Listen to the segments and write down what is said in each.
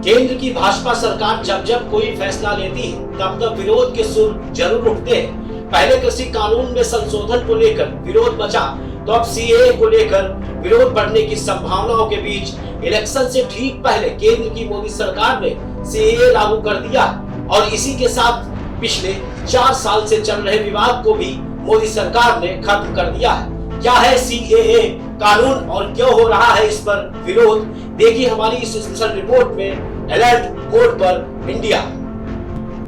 केंद्र की भाजपा सरकार जब जब कोई फैसला लेती है तब तब विरोध के सुर जरूर उठते हैं। पहले कृषि कानून में संशोधन को लेकर विरोध बचा, तो अब सीएए को लेकर विरोध बढ़ने की संभावनाओं के बीच इलेक्शन से ठीक पहले केंद्र की मोदी सरकार ने सीएए लागू कर दिया और इसी के साथ पिछले 4 साल से चल रहे विवाद को भी मोदी सरकार ने खत्म कर दिया है। क्या है सीएए कानून और क्यों हो रहा है इस पर विरोध, देखिए हमारी इस स्पेशल रिपोर्ट में अलर्ट मोड पर इंडिया।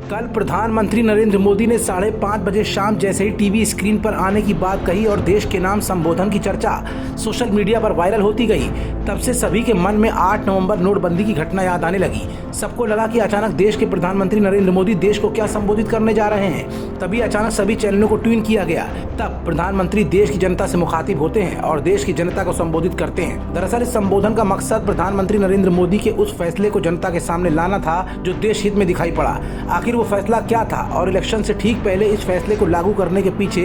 कल प्रधानमंत्री नरेंद्र मोदी ने 5:30 बजे शाम जैसे ही टीवी स्क्रीन पर आने की बात कही और देश के नाम संबोधन की चर्चा सोशल मीडिया पर वायरल होती गई, तब से सभी के मन में 8 नवंबर नोटबंदी की घटना याद आने लगी। सबको लगा कि अचानक देश के प्रधानमंत्री नरेंद्र मोदी देश को क्या संबोधित करने जा रहे हैं। तभी अचानक सभी चैनलों को ट्यून किया गया। तब प्रधानमंत्री देश की जनता से मुखातिब होते हैं और देश की जनता को संबोधित करते हैं। दरअसल इस संबोधन का मकसद प्रधानमंत्री नरेंद्र मोदी के उस फैसले को जनता के सामने लाना था जो देश हित में दिखाई पड़ा। आखिर वो फैसला क्या था और इलेक्शन से ठीक पहले इस फैसले को लागू करने के पीछे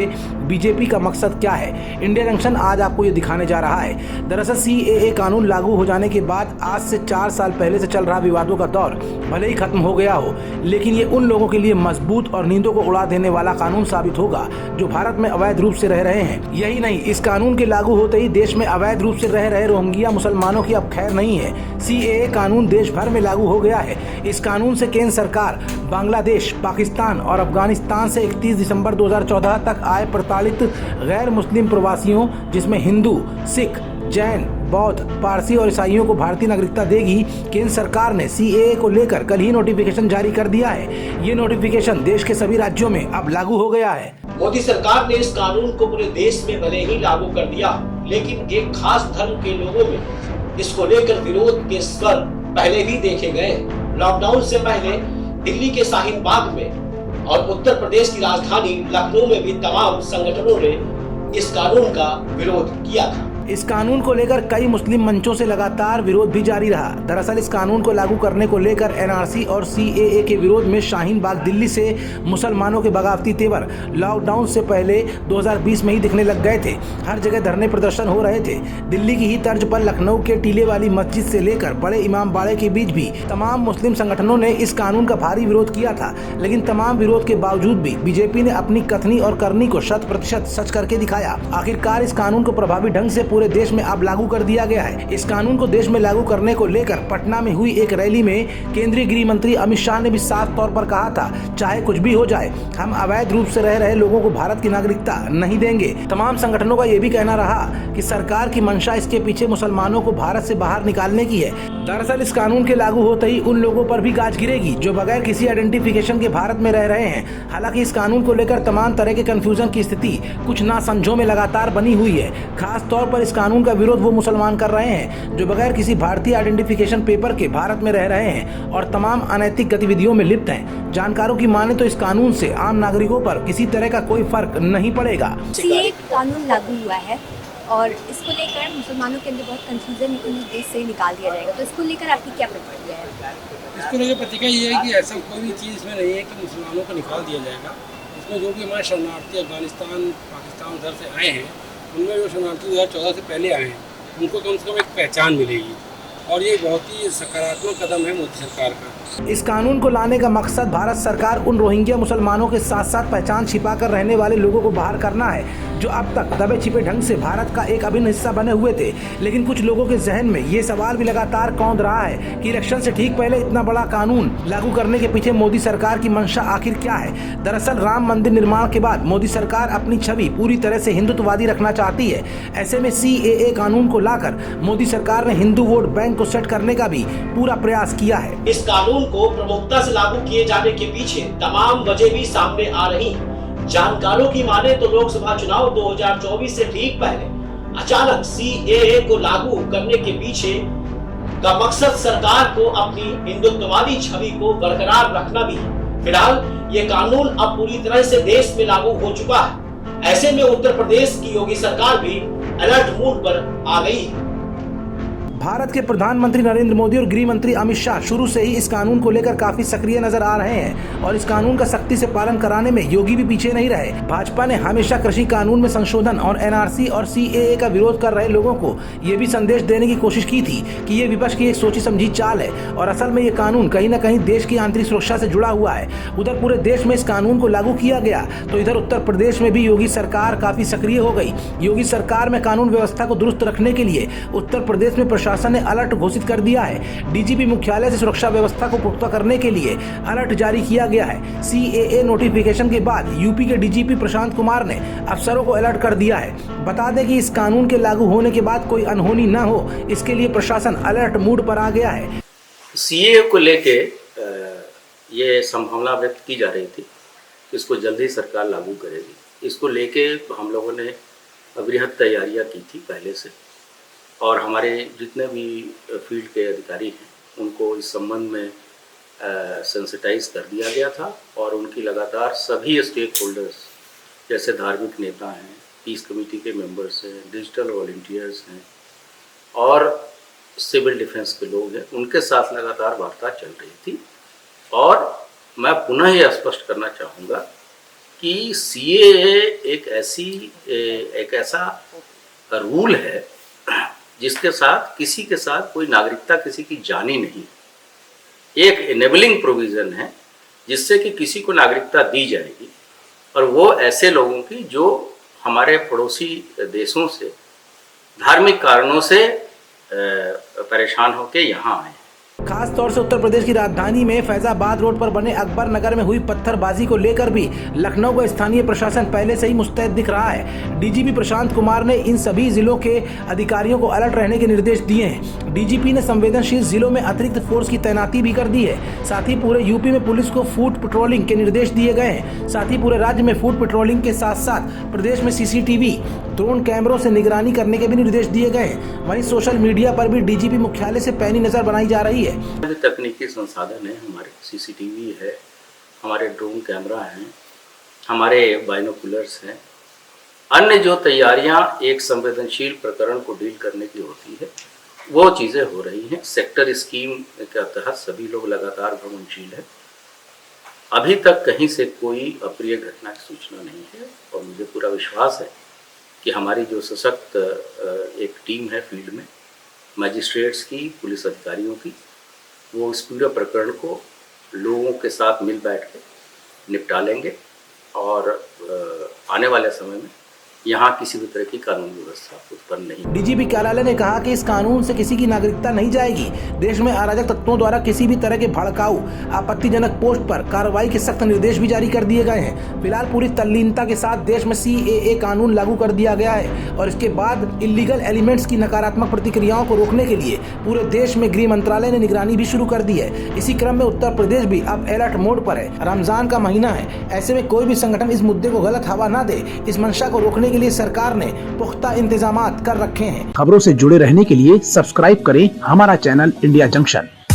बीजेपी का मकसद क्या है, इंडिया जंक्शन आज आपको ये दिखाने जा रहा है। दरअसल सीएए कानून लागू हो जाने के बाद आज से 4 साल पहले से चल रहा विवादों का दौर भले ही खत्म हो गया हो, लेकिन ये उन लोगों के लिए मजबूत और नींदों को उड़ा देने वाला कानून साबित होगा जो भारत में अवैध रूप से रह रहे हैं। यही नहीं, इस कानून के लागू होते ही देश में अवैध रूप से रह रहे रोहिंग्या मुसलमानों की अब खैर नहीं है। सीएए कानून देश भर में लागू हो गया है। इस कानून से केंद्र सरकार बांग्लादेश, पाकिस्तान और अफगानिस्तान से 31 दिसंबर 2014 तक आए प्रताड़ित गैर मुस्लिम प्रवासियों, जिसमें हिंदू, सिख, जैन, बौद्ध, पारसी और ईसाइयों को भारतीय नागरिकता देगी। केंद्र सरकार ने सीएए को लेकर कल ही नोटिफिकेशन जारी कर दिया है। ये नोटिफिकेशन देश के सभी राज्यों में अब लागू हो गया है। मोदी सरकार ने इस कानून को पूरे देश में भले ही लागू कर दिया, लेकिन एक खास धर्म के लोगों में इसको लेकर विरोध के स्वर पहले भी देखे गए। लॉकडाउन से पहले दिल्ली के शाहीन बाग में और उत्तर प्रदेश की राजधानी लखनऊ में भी तमाम संगठनों ने इस कानून का विरोध किया था। इस कानून को लेकर कई मुस्लिम मंचों से लगातार विरोध भी जारी रहा। दरअसल इस कानून को लागू करने को लेकर एनआरसी और सीएए के विरोध में शाहीन बाग दिल्ली से मुसलमानों के बगावती तेवर लॉकडाउन से पहले 2020 में ही दिखने लग गए थे। हर जगह धरने प्रदर्शन हो रहे थे। दिल्ली की ही तर्ज पर लखनऊ के टीले वाली मस्जिद से लेकर बड़े इमाम बाड़े के बीच भी तमाम मुस्लिम संगठनों ने इस कानून का भारी विरोध किया था। लेकिन तमाम विरोध के बावजूद भी बीजेपी ने अपनी कथनी और करनी को 100% सच करके दिखाया। आखिरकार इस कानून को प्रभावी ढंग से पूरे देश में अब लागू कर दिया गया है। इस कानून को देश में लागू करने को लेकर पटना में हुई एक रैली में केंद्रीय गृह मंत्री अमित शाह ने भी साफ तौर पर कहा था, चाहे कुछ भी हो जाए, हम अवैध रूप से रह रहे लोगों को भारत की नागरिकता नहीं देंगे। तमाम संगठनों का यह भी कहना रहा कि सरकार की मंशा इसके पीछे मुसलमानों को भारत से बाहर निकालने की है। दरअसल इस कानून के लागू होते ही उन लोगों पर भी गाज गिरेगी जो बगैर किसी आइडेंटिफिकेशन के भारत में रह रहे हैं। हालांकि इस कानून को लेकर तमाम तरह के कंफ्यूजन की स्थिति कुछ नासमझों में लगातार बनी हुई है। खास तौर पर इस कानून का विरोध वो मुसलमान कर रहे हैं जो बगैर किसी भारतीय आइडेंटिफिकेशन पेपर के भारत में रह रहे हैं और तमाम अनैतिक गतिविधियों में लिप्त हैं। जानकारों की माने तो इस कानून से आम नागरिकों पर किसी तरह का कोई फर्क नहीं पड़ेगा। ये कानून लागू हुआ है और इसको लेकर मुसलमानों के अंदर बहुत कंफ्यूजन देश से निकाल दिया जाएगा, तो इसको लेकर आपकी क्या प्रतिक्रिया है? इसको लेकर प्रतिक्रिया ये है कि ऐसा कोई भी चीज़ इसमें नहीं है कि मुसलमानों को निकाल दिया जाएगा। इसमें जो भी हमारे शरणार्थी अफगानिस्तान, पाकिस्तान उधर से आए हैं, उनमें जो शरणार्थी 2014 से पहले आए हैं, उनको कम से कम एक पहचान मिलेगी और ये बहुत ही सकारात्मक कदम है मोदी सरकार का। इस कानून को लाने का मकसद भारत सरकार उन रोहिंग्या मुसलमानों के साथ साथ पहचान छिपाकर रहने वाले लोगों को बाहर करना है जो अब तक दबे छिपे ढंग से भारत का एक अभिन्न हिस्सा बने हुए थे। लेकिन कुछ लोगों के जहन में ये सवाल भी लगातार कौंध रहा है कि इलेक्शन से ठीक पहले इतना बड़ा कानून लागू करने के पीछे मोदी सरकार की मंशा आखिर क्या है। दरअसल राम मंदिर निर्माण के बाद मोदी सरकार अपनी छवि पूरी तरह से हिंदुत्ववादी रखना चाहती है। ऐसे में सीएए कानून को लाकर मोदी सरकार ने हिंदू वोट बैंक को सेट करने का भी पूरा प्रयास किया है। इस कानून को प्रमुखता से लागू किए जाने के पीछे तमाम वजह भी सामने आ रही हैं। जानकारों की माने तो लोकसभा चुनाव 2024 से ठीक पहले अचानक सीएए को लागू करने के पीछे का मकसद सरकार को अपनी हिंदुत्ववादी छवि को बरकरार रखना भी है। फिलहाल ये कानून अब पूरी तरह से देश में लागू हो चुका है। ऐसे में उत्तर प्रदेश की योगी सरकार भी अलर्ट मोड पर आ गई है। भारत के प्रधानमंत्री नरेंद्र मोदी और गृह मंत्री अमित शाह शुरू से ही इस कानून को लेकर काफी सक्रिय नजर आ रहे हैं और इस कानून का सख्ती से पालन कराने में योगी भी पीछे नहीं रहे। भाजपा ने हमेशा कृषि कानून में संशोधन और एनआरसी और सीएए का विरोध कर रहे लोगों को ये भी संदेश देने की कोशिश की थी कि ये विपक्ष की एक सोची समझी चाल है और असल में ये कानून कहीं न कहीं देश की आंतरिक सुरक्षा से जुड़ा हुआ है। उधर पूरे देश में इस कानून को लागू किया गया तो इधर उत्तर प्रदेश में भी योगी सरकार काफी सक्रिय हो गई। योगी सरकार में कानून व्यवस्था को दुरुस्त रखने के लिए उत्तर प्रदेश में प्रशासन ने अलर्ट घोषित कर दिया है। डीजीपी मुख्यालय से सुरक्षा व्यवस्था को पुख्ता करने के लिए अलर्ट जारी किया गया है। सीएए नोटिफिकेशन के बाद यूपी के डीजीपी प्रशांत कुमार ने अफसरों को अलर्ट कर दिया है। बता दें कि इस कानून के लागू होने के बाद कोई अनहोनी न हो, इसके लिए प्रशासन अलर्ट मूड पर आ गया है। सीएए को लेके ये संभावना व्यक्त की जा रही थी कि इसको जल्दी सरकार लागू करेगी। इसको लेके हम लोगों ने बृहद तैयारियां की थी पहले से और हमारे जितने भी फील्ड के अधिकारी हैं उनको इस संबंध में सेंसिटाइज कर दिया गया था और उनकी लगातार सभी स्टेक होल्डर्स जैसे धार्मिक नेता हैं, पीस कमेटी के मेंबर्स हैं, डिजिटल वॉलंटियर्स हैं और सिविल डिफेंस के लोग हैं, उनके साथ लगातार वार्ता चल रही थी। और मैं पुनः यह स्पष्ट करना चाहूँगा कि सीएए एक ऐसा रूल है जिसके साथ किसी के साथ कोई नागरिकता किसी की जानी नहीं। एक इनेबलिंग प्रोविज़न है जिससे कि किसी को नागरिकता दी जाएगी और वो ऐसे लोगों की जो हमारे पड़ोसी देशों से धार्मिक कारणों से परेशान होकर यहाँ आए। खास तौर से उत्तर प्रदेश की राजधानी में फैजाबाद रोड पर बने अकबर नगर में हुई पत्थरबाजी को लेकर भी लखनऊ का स्थानीय प्रशासन पहले से ही मुस्तैद दिख रहा है। डीजीपी प्रशांत कुमार ने इन सभी जिलों के अधिकारियों को अलर्ट रहने के निर्देश दिए हैं। डीजीपी ने संवेदनशील जिलों में अतिरिक्त फोर्स की तैनाती भी कर दी है। साथ ही पूरे यूपी में पुलिस को फूट पेट्रोलिंग के निर्देश दिए गए हैं। साथ ही पूरे राज्य में फूट पेट्रोलिंग के साथ साथ प्रदेश में सीसीटीवी ड्रोन कैमरों से निगरानी करने के भी निर्देश दिए गए हैं। वहीं सोशल मीडिया पर भी डीजीपी मुख्यालय से पैनी नजर बनाई जा रही है। तकनीकी संसाधन है, हमारे सीसीटीवी है, हमारे ड्रोन कैमरा हैं, हमारे बाइनोकुलर्स हैं। अन्य जो तैयारियां एक संवेदनशील प्रकरण को डील करने की होती है वो चीज़ें हो रही हैं। सेक्टर स्कीम के तहत सभी लोग लगातार भ्रमणशील है। अभी तक कहीं से कोई अप्रिय घटना की सूचना नहीं है और मुझे पूरा विश्वास है कि हमारी जो सशक्त एक टीम है फील्ड में, मजिस्ट्रेट्स की, पुलिस अधिकारियों की, वो इस पूरे प्रकरण को लोगों के साथ मिल बैठ के निपटा लेंगे और आने वाले समय में यहाँ किसी भी तरह की कानून व्यवस्था उत्पन्न नहीं। डीजीपी कार्यालय ने कहा कि इस कानून से किसी की नागरिकता नहीं जाएगी। देश में अराजक तत्वों द्वारा किसी भी तरह के भड़काऊ आपत्तिजनक पोस्ट पर कार्रवाई के सख्त निर्देश भी जारी कर दिए गए हैं। फिलहाल पूरी तल्लीनता के साथ देश में सीएए कानून लागू कर दिया गया है और इसके बाद इलीगल एलिमेंट्स की नकारात्मक प्रतिक्रियाओं को रोकने के लिए पूरे देश में गृह मंत्रालय ने निगरानी भी शुरू कर दी है। इसी क्रम में उत्तर प्रदेश भी अब अलर्ट मोड पर है। रमजान का महीना है, ऐसे में कोई भी संगठन इस मुद्दे को गलत हवा न दे, इस मंशा को रोकने के लिए सरकार ने पुख्ता इंतजामात कर रखे हैं। खबरों से जुड़े रहने के लिए सब्सक्राइब करें हमारा चैनल इंडिया जंक्शन।